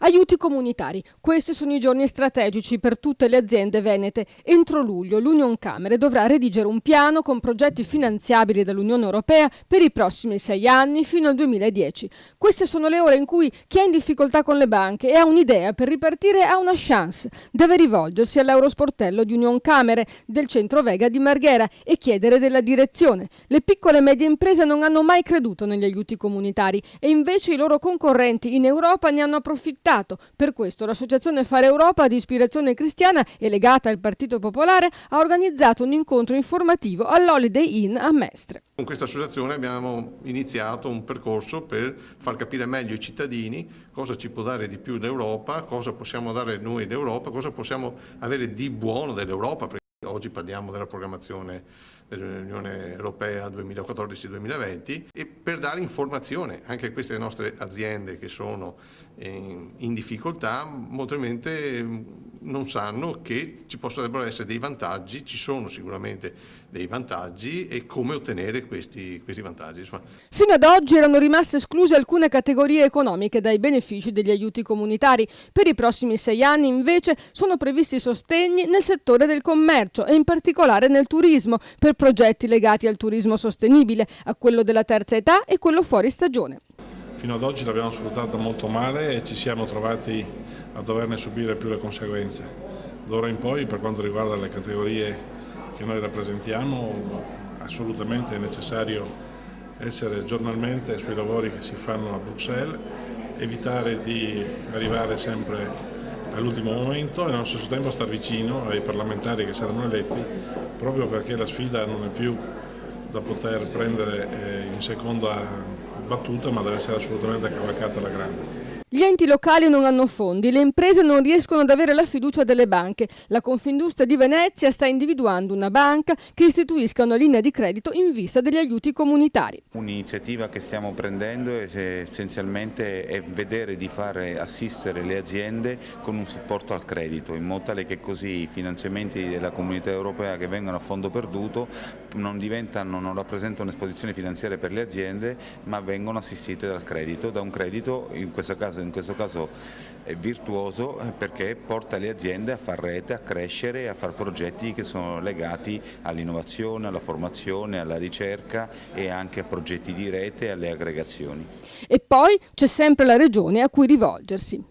Aiuti comunitari. Questi sono i giorni strategici per tutte le aziende venete. Entro luglio l'Unioncamere dovrà redigere un piano con progetti finanziabili dall'Unione Europea per i prossimi 6 anni fino al 2010. Queste sono le ore in cui chi è in difficoltà con le banche e ha un'idea per ripartire ha una chance. Deve rivolgersi all'Eurosportello di Unioncamere del centro Vega di Marghera e chiedere della direzione. Le piccole e medie imprese non hanno mai creduto negli aiuti comunitari e invece i loro concorrenti in Europa ne hanno approfittato. Per questo l'Associazione Fare Europa di ispirazione cristiana e legata al Partito Popolare ha organizzato un incontro informativo all'Holiday Inn a Mestre. Con questa associazione abbiamo iniziato un percorso per far capire meglio ai cittadini cosa ci può dare di più l'Europa, cosa possiamo dare noi d'Europa, cosa possiamo avere di buono dell'Europa. Oggi parliamo della programmazione dell'Unione Europea 2014-2020 e per dare informazione anche a queste nostre aziende che sono in difficoltà, molto probabilmente non sanno che ci potrebbero essere dei vantaggi, ci sono sicuramente dei vantaggi e come ottenere questi vantaggi. Fino ad oggi erano rimaste escluse alcune categorie economiche dai benefici degli aiuti comunitari. Per i prossimi 6 anni invece sono previsti sostegni nel settore del commercio e in particolare nel turismo per progetti legati al turismo sostenibile, a quello della terza età e quello fuori stagione. Fino ad oggi l'abbiamo sfruttata molto male e ci siamo trovati a doverne subire più le conseguenze. D'ora in poi, per quanto riguarda le categorie che noi rappresentiamo, assolutamente è necessario essere giornalmente sui lavori che si fanno a Bruxelles, evitare di arrivare sempre all'ultimo momento e nello stesso tempo star vicino ai parlamentari che saranno eletti, proprio perché la sfida non è più da poter prendere in seconda battuta, ma deve essere assolutamente cavalcata alla grande. Gli enti locali non hanno fondi, le imprese non riescono ad avere la fiducia delle banche. La Confindustria di Venezia sta individuando una banca che istituisca una linea di credito in vista degli aiuti comunitari. Un'iniziativa che stiamo prendendo essenzialmente è vedere di fare assistere le aziende con un supporto al credito, in modo tale che così i finanziamenti della Comunità Europea che vengono a fondo perduto non rappresentano un'esposizione finanziaria per le aziende, ma vengono assistite dal credito, da un credito in questo caso è virtuoso perché porta le aziende a far rete, a crescere, a fare progetti che sono legati all'innovazione, alla formazione, alla ricerca e anche a progetti di rete e alle aggregazioni. E poi c'è sempre la regione a cui rivolgersi.